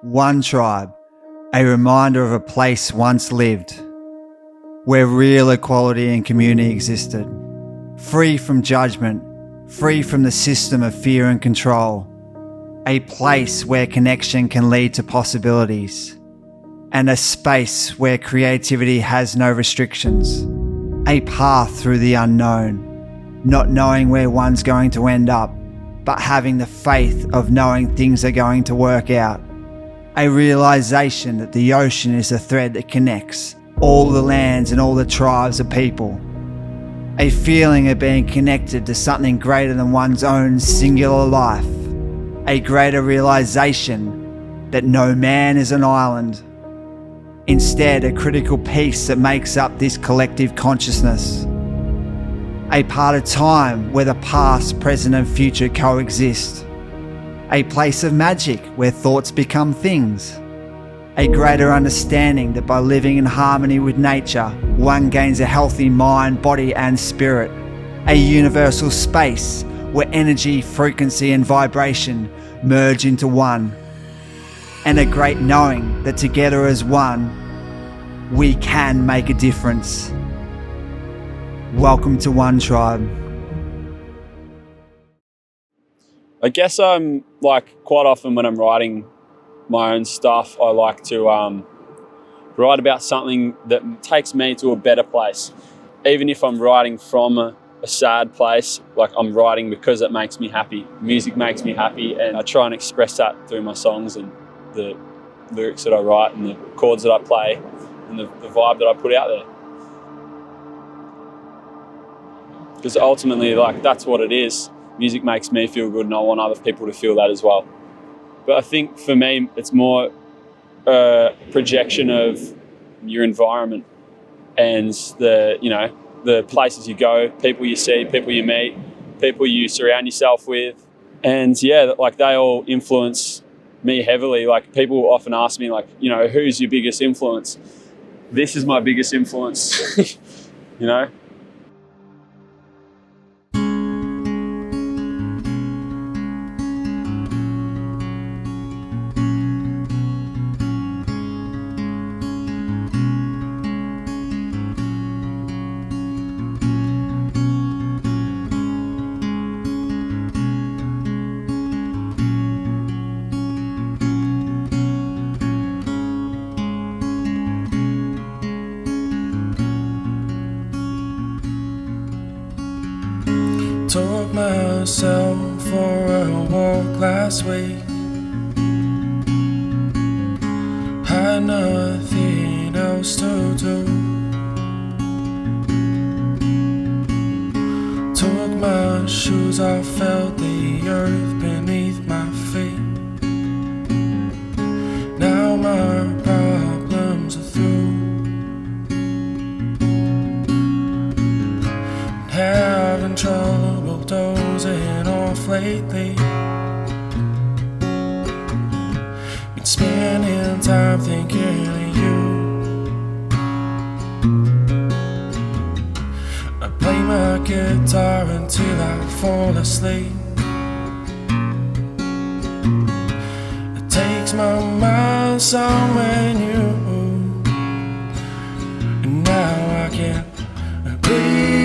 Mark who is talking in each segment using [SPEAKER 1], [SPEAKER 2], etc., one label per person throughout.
[SPEAKER 1] One tribe, a reminder of a place once lived, where real equality and community existed, free from judgment, free from the system of fear and control, a place where connection can lead to possibilities, and a space where creativity has no restrictions, a path through the unknown, not knowing where one's going to end up, but having the faith of knowing things are going to work out. A realization that the ocean is a thread that connects all the lands and all the tribes of people. A feeling of being connected to something greater than one's own singular life. A greater realization that no man is an island. Instead, a critical piece that makes up this collective consciousness. A part of time where the past, present and future coexist. A place of magic where thoughts become things. A greater understanding that by living in harmony with nature, one gains a healthy mind, body and spirit. A universal space where energy, frequency and vibration merge into one. And a great knowing that together as one, we can make a difference. Welcome to One Tribe.
[SPEAKER 2] I guess I'm quite often when I'm writing my own stuff, I like to write about something that takes me to a better place. Even if I'm writing from a sad place, I'm writing because it makes me happy. Music makes me happy, and I try and express that through my songs and the lyrics that I write and the chords that I play and the vibe that I put out there. Because ultimately, that's what it is. Music makes me feel good and I want other people to feel that as well. But I think for me, it's more a projection of your environment and the places you go, people you see, people you meet, people you surround yourself with. And yeah, they all influence me heavily. People often ask me who's your biggest influence? This is my biggest influence,
[SPEAKER 3] Took myself for a walk last week. Had nothing else to do. Took my shoes off, felt the earth beneath my feet. Now my problems are through. Having trouble dozing off lately. Been spending time thinking of you. I play my guitar until I fall asleep. It takes my mind somewhere new, and now I can't breathe.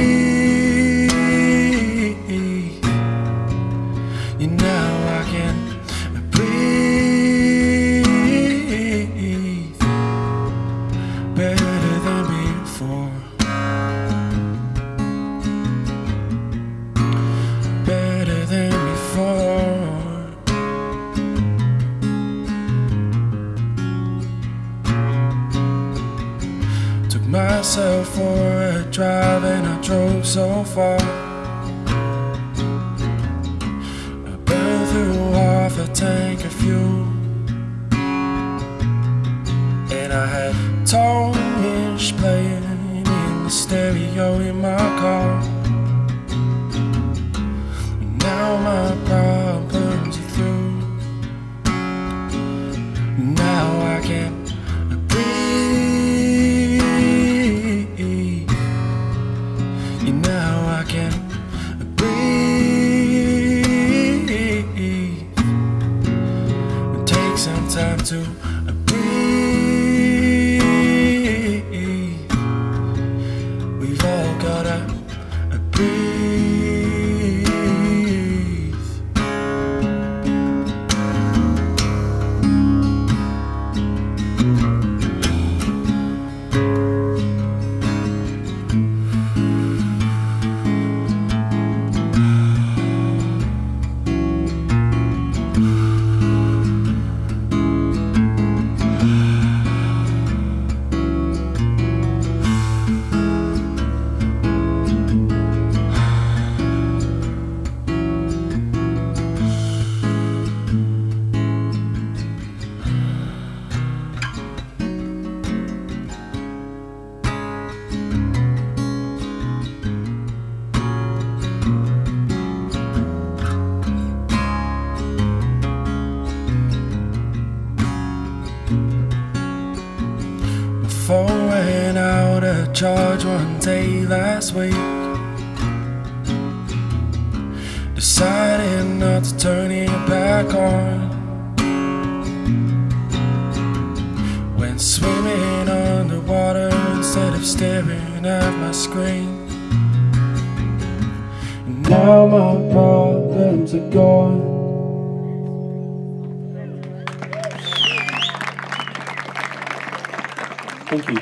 [SPEAKER 3] Myself for a drive and I drove so far. I burned through half a tank of fuel, and I had Tomish playing in the stereo in my car. And now my problems are through. Now I can't find time to breathe. We've all gotta breathe. Phone went out of charge one day last week. Decided not to turn it back on. Went swimming underwater instead of staring at my screen. And now my problems are gone.
[SPEAKER 2] Thank you.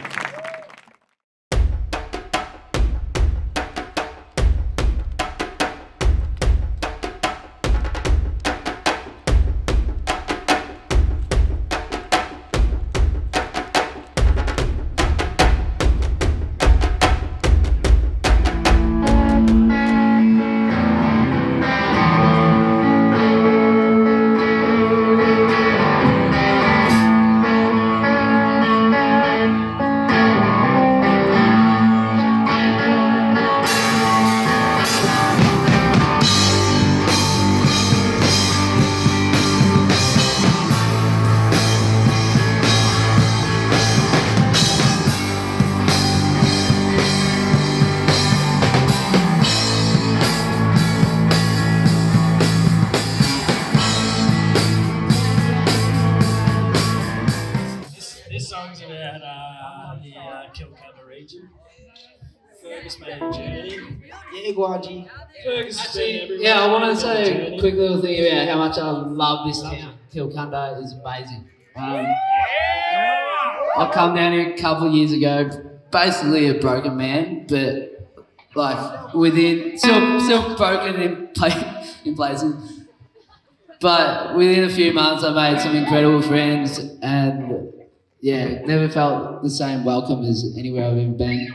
[SPEAKER 4] This song's about the Kilcunda region. Fergus made a journey.
[SPEAKER 5] Yeah, Guaji.
[SPEAKER 4] Fergus has been everywhere.
[SPEAKER 5] Yeah, I want to
[SPEAKER 4] Made a
[SPEAKER 5] say a
[SPEAKER 4] journey.
[SPEAKER 5] quick little thing about how much I love this town. Kilcunda is amazing. I come down here a couple of years ago, basically a broken man, but like within still broken in places. But within a few months, I made some incredible friends, and yeah, never felt the same welcome as anywhere I've ever been.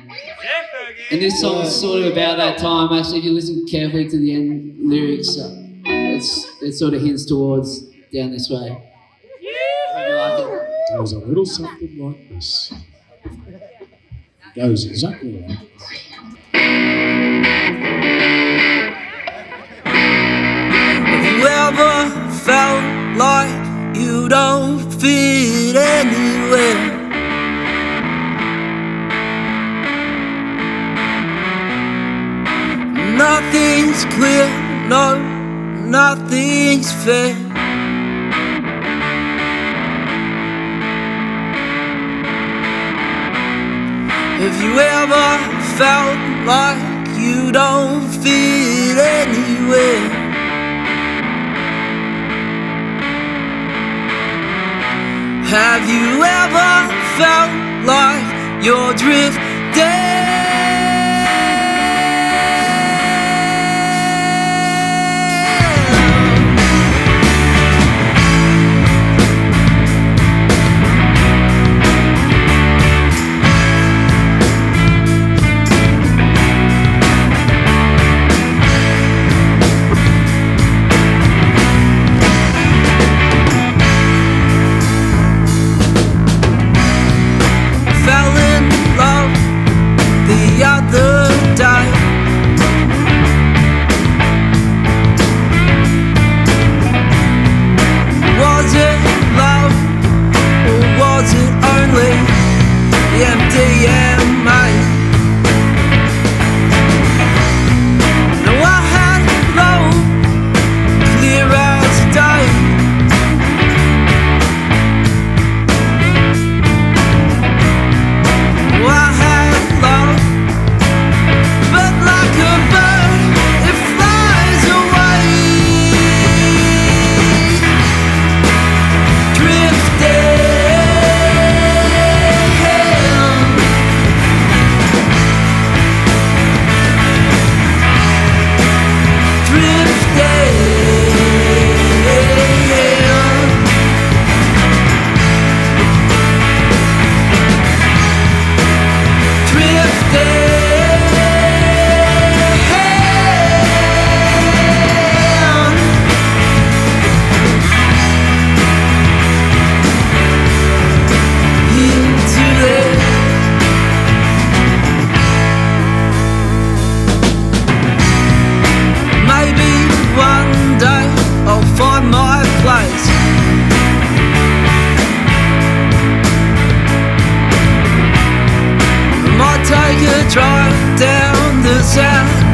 [SPEAKER 5] And this song's sort of about that time. Actually, if you listen carefully to the end lyrics, it sort of hints towards down this way. Hope you like it.
[SPEAKER 6] Goes a little something like this. Goes exactly like this.
[SPEAKER 3] Have you ever felt like you don't fit anywhere? Nothing's clear, no, nothing's fair. Have you ever felt like you don't fit anywhere? Have you ever felt like you're drifting?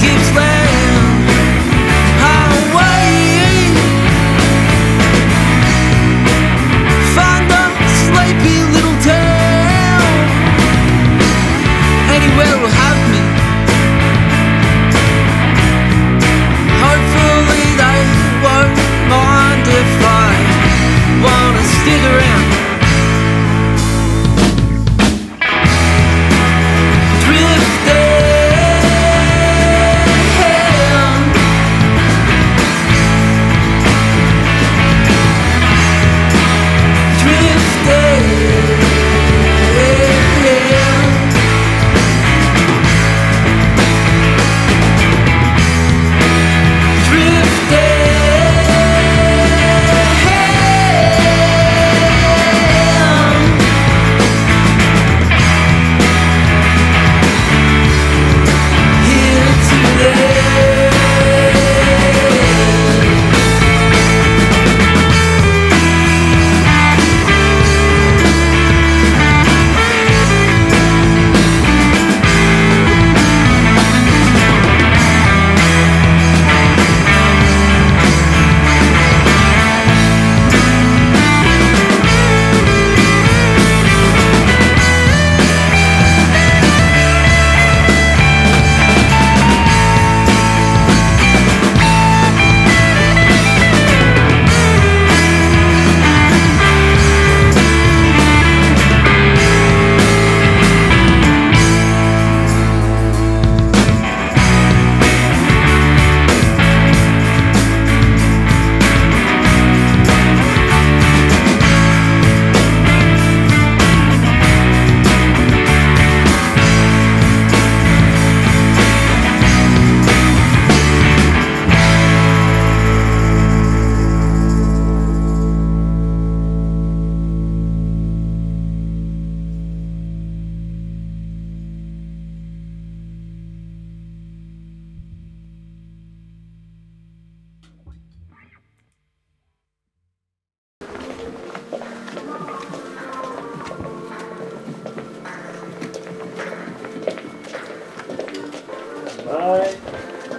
[SPEAKER 3] Gippsland Highway. Find a sleepy little town, anywhere will have me. Hopefully they won't mind if I wanna stick around.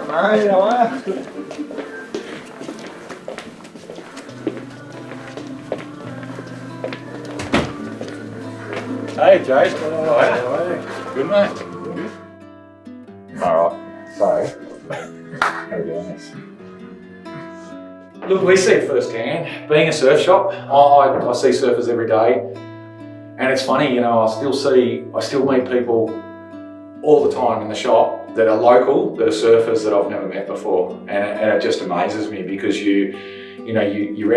[SPEAKER 7] Hi, how are you? Hey, Jase. How are you? Good, mate. Alright, sorry. How are we doing this? Look, we see it firsthand. Being a surf shop, I see surfers every day. And it's funny, you know, I still meet people all the time in the shop that are local, that are surfers that I've never met before. And it just amazes me because you're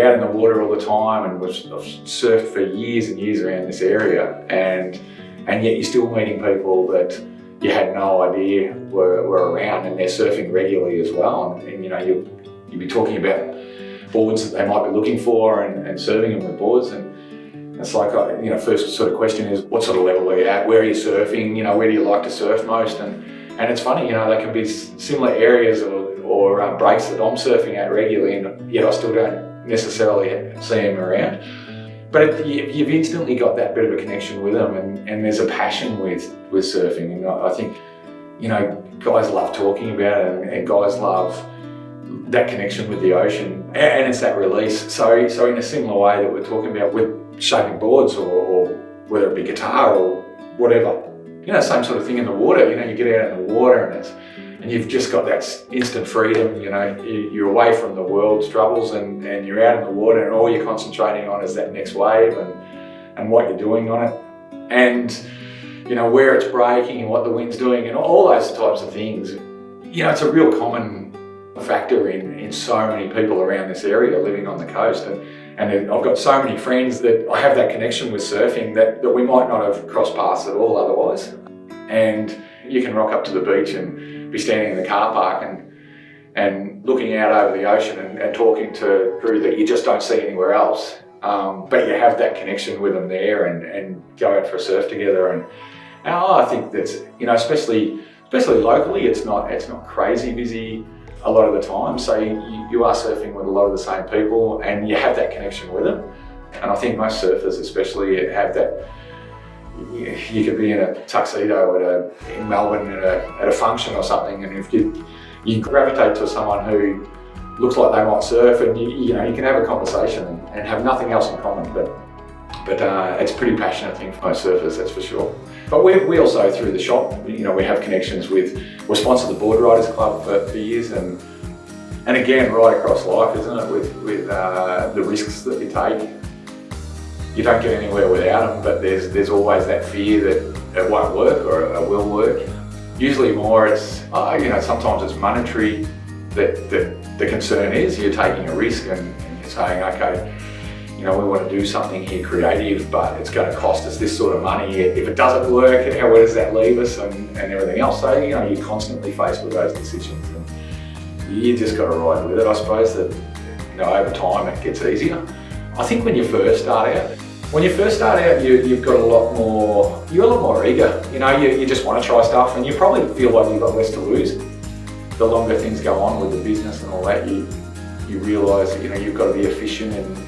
[SPEAKER 7] out in the water all the time, and I've surfed for years and years around this area, and yet you're still meeting people that you had no idea were around, and they're surfing regularly as well. And you know, you'd be talking about boards that they might be looking for and serving them with boards. And it's like, you know, first sort of question is, what sort of level are you at? Where are you surfing? You know, where do you like to surf most? And it's funny, you know, they can be similar areas or breaks that I'm surfing at regularly, and yet I still don't necessarily see them around. But you've instantly got that bit of a connection with them, and there's a passion with surfing. And I think, you know, guys love talking about it, and guys love that connection with the ocean, and it's that release. So in a similar way that we're talking about with shaping boards, or whether it be guitar or whatever, you know, same sort of thing in the water. You know, you get out in the water and you've just got that instant freedom. You know, you're away from the world's troubles, and you're out in the water, and all you're concentrating on is that next wave and what you're doing on it, and you know, where it's breaking and what the wind's doing and all those types of things. You know, it's a real common factor in so many people around this area living on the coast, and I've got so many friends that I have that connection with surfing that we might not have crossed paths at all otherwise. And you can rock up to the beach and be standing in the car park and looking out over the ocean and talking to crew that you just don't see anywhere else, but you have that connection with them there, and go out for a surf together. And I think that's, you know, especially locally, it's not crazy busy a lot of the time, so you are surfing with a lot of the same people, and you have that connection with them. And I think most surfers especially have that you could be in a tuxedo in Melbourne at a function or something, and if you gravitate to someone who looks like they might surf, and you can have a conversation and have nothing else in common, but it's a pretty passionate thing for most surfers, that's for sure. But we also, through the shop, we have connections with, we sponsor the Board Riders Club for years, and again, right across life, isn't it, with the risks that you take. You don't get anywhere without them, but there's always that fear that it won't work or it will work. Usually more it's, sometimes it's monetary that the concern is. You're taking a risk and you're saying, okay, we want to do something here creative, but it's going to cost us this sort of money. If it doesn't work, where does that leave us and everything else? So, you're constantly faced with those decisions, and you just got to ride with it. I suppose that, over time it gets easier. I think when you first start out, you've got a lot more eager. You just want to try stuff, and you probably feel like you've got less to lose. The longer things go on with the business and all that, you realise that you've got to be efficient and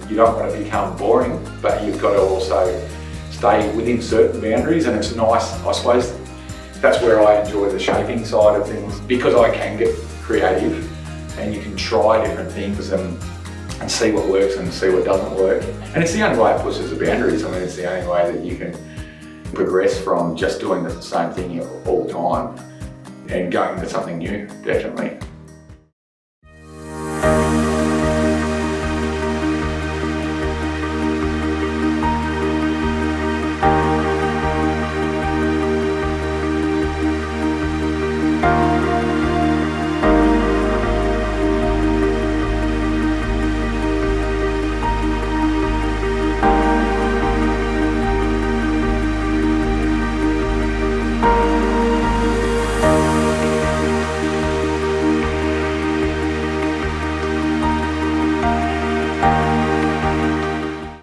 [SPEAKER 7] you don't want to become boring, but you've got to also stay within certain boundaries. And it's nice, I suppose, that's where I enjoy the shaping side of things, because I can get creative and you can try different things and see what works and see what doesn't work. And it's the only way it pushes the boundaries. I mean, it's the only way that you can progress from just doing the same thing all the time and going into something new, definitely.